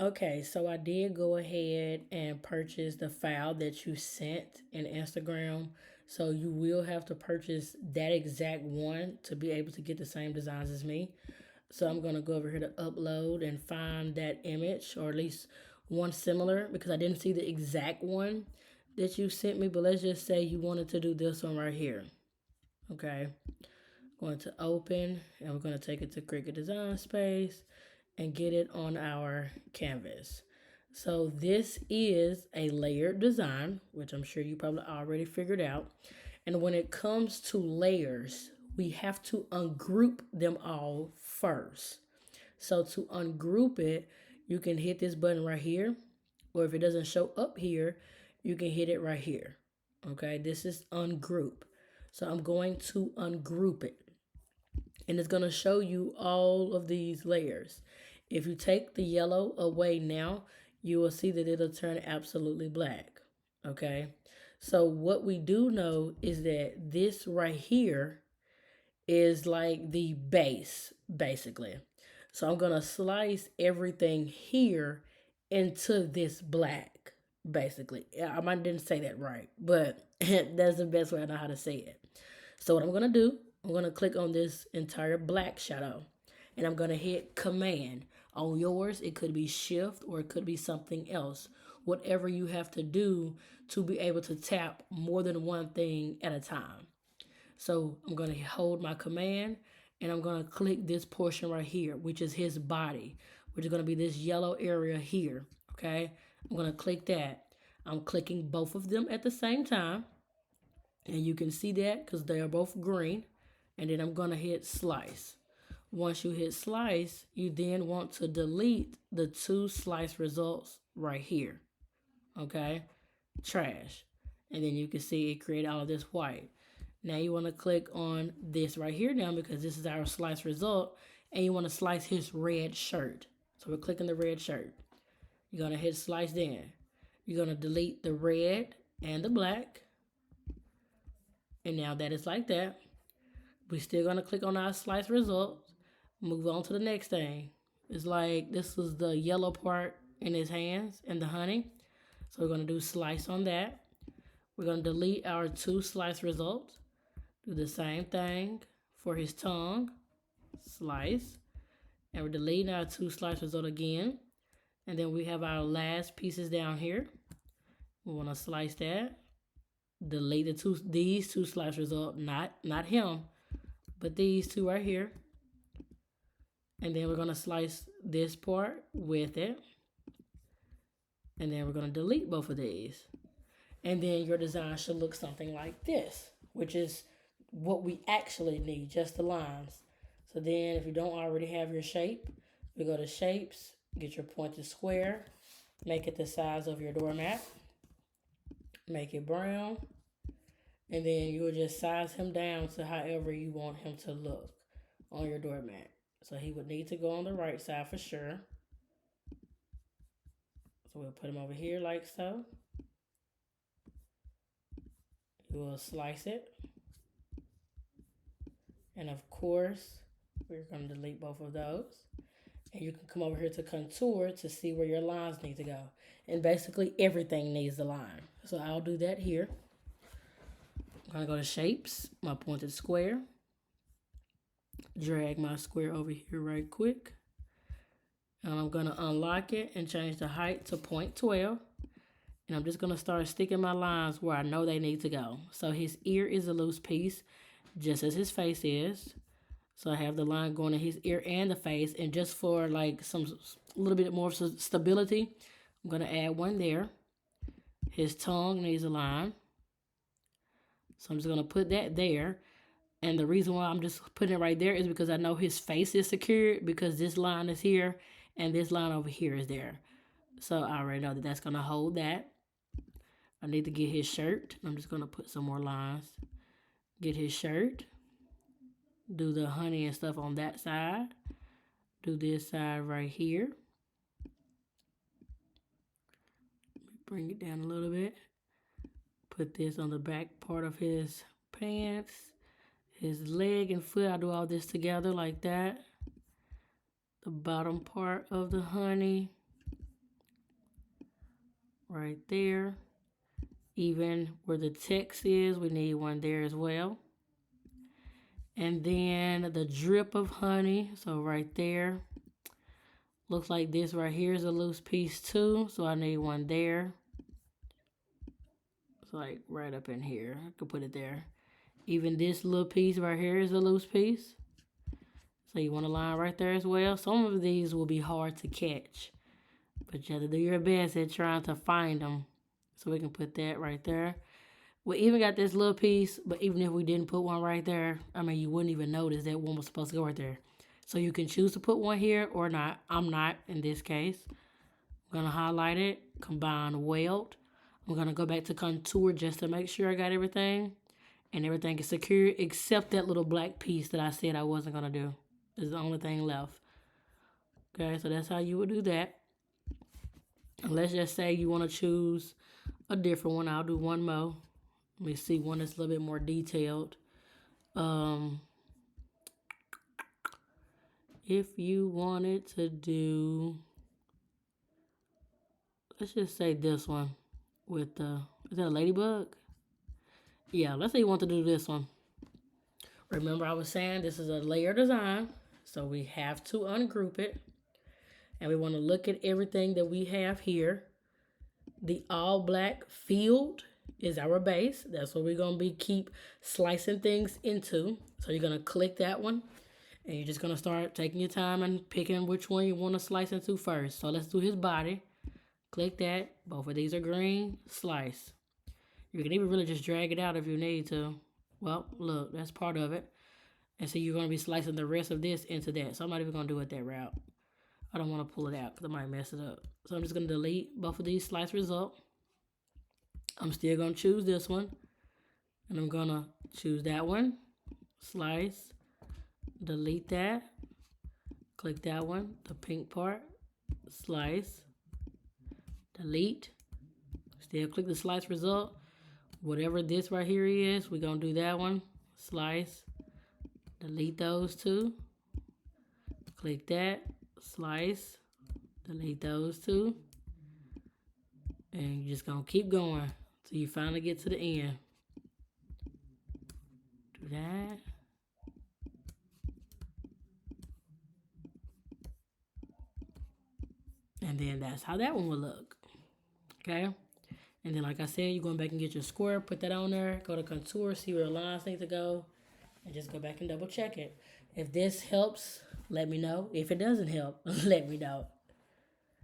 Okay, so I did go ahead and purchase the file that you sent in Instagram. So you will have to purchase that exact one to be able to get the same designs as me. So I'm gonna go over here to upload and find that image, or at least one similar, because I didn't see the exact one that you sent me. But let's just say you wanted to do this one right here. Okay, going to open, and we're gonna take it to Cricut Design Space and get it on our canvas. So this is a layered design, which I'm sure you probably already figured out. And when it comes to layers, we have to ungroup them all first. So to ungroup it, you can hit this button right here, or if it doesn't show up here, you can hit it right here. Okay, this is ungroup. So I'm going to ungroup it, and it's going to show you all of these layers. If you take the yellow away now, you will see that it'll turn absolutely black. Okay, so what we do know is that this right here is like the base, basically. So I'm gonna slice everything here into this black, basically. I might didn't say that right, but that's the best way I know how to say it. So what I'm gonna do, I'm gonna click on this entire black shadow, and I'm gonna hit Command. On yours, it could be Shift or it could be something else. Whatever you have to do to be able to tap more than one thing at a time. So I'm going to hold my command, and I'm going to click this portion right here, which is his body, which is going to be this yellow area here. Okay, I'm going to click that. I'm clicking both of them at the same time, and you can see that because they are both green. And then I'm going to hit slice. Once you hit slice, you then want to delete the two slice results right here. Okay, trash. And then you can see it create all of this white. Now you want to click on this right here now, because this is our slice result, and you want to slice his red shirt. So we're clicking the red shirt. You're going to hit slice then. You're going to delete the red and the black. And now that is like that. We're still going to click on our slice result. Move on to the next thing. It's like this is the yellow part in his hands and the honey. So we're going to do slice on that. We're going to delete our two slice results. Do the same thing for his tongue. Slice. And we're deleting our two slice result again. And then we have our last pieces down here. We want to slice that. Delete these two slice result, not him, but these two right here. And then we're going to slice this part with it. And then we're going to delete both of these. And then your design should look something like this, which is what we actually need, just the lines. So then if you don't already have your shape, we go to shapes, get your pointed square, make it the size of your doormat, make it brown, and then you'll just size him down to however you want him to look on your doormat. So he would need to go on the right side for sure. So we'll put him over here like so. You will slice it. And of course, we're going to delete both of those. And you can come over here to contour to see where your lines need to go. And basically everything needs a line. So I'll do that here. I'm going to go to shapes, my pointed square. Drag my square over here right quick. And I'm going to unlock it and change the height to 0.12. And I'm just going to start sticking my lines where I know they need to go. So his ear is a loose piece, just as his face is. So I have the line going in his ear and the face. And just for like a little bit more stability, I'm going to add one there. His tongue needs a line. So I'm just going to put that there. And the reason why I'm just putting it right there is because I know his face is secured, because this line is here and this line over here is there. So I already know that that's going to hold that. I need to get his shirt. I'm just going to put some more lines. Get his shirt. Do the honey and stuff on that side. Do this side right here. Bring it down a little bit. Put this on the back part of his pants. His leg and foot, I do all this together like that. The bottom part of the honey. right there. Even where the text is, we need one there as well. And then the drip of honey, so right there. Looks like this right here is a loose piece too, so I need one there. It's like right up in here. I could put it there. Even this little piece right here is a loose piece. So you want a line right there as well. Some of these will be hard to catch, but you have to do your best at trying to find them. So we can put that right there. We even got this little piece, but even if we didn't put one right there, I mean, you wouldn't even notice that one was supposed to go right there. So you can choose to put one here or not. I'm not in this case. I'm going to highlight it, combine weld. I'm going to go back to contour just to make sure I got everything. And everything is secure except that little black piece that I said I wasn't going to do. Is the only thing left. Okay, so that's how you would do that. And let's just say you want to choose a different one. I'll do one more. Let me see one that's a little bit more detailed. If you wanted to do, let's just say this one with the, is that a ladybug? Yeah, let's say you want to do this one. Remember I was saying this is a layer design, so we have to ungroup it. And we want to look at everything that we have here. The all black field is our base. That's what we're going to keep slicing things into. So you're going to click that one. And you're just going to start taking your time and picking which one you want to slice into first. So let's do his body. Click that. Both of these are green. Slice. You can even really just drag it out if you need to. Well, look, that's part of it. And so you're going to be slicing the rest of this into that. So I'm not even going to do it that route. I don't want to pull it out because I might mess it up. So I'm just going to delete both of these slice result. I'm still going to choose this one. And I'm going to choose that one. Slice. Delete that. Click that one. The pink part. Slice. Delete. Still click the slice result. Whatever this right here is, we're going to do that one. Slice. Delete those two. Click that. Slice. Delete those two. And you're just going to keep going till you finally get to the end. Do that. And then that's how that one will look. Okay? And then like I said, you're going back and get your square, put that on there, go to contour, see where the lines need to go, and just go back and double check it. If this helps, let me know. If it doesn't help, let me know.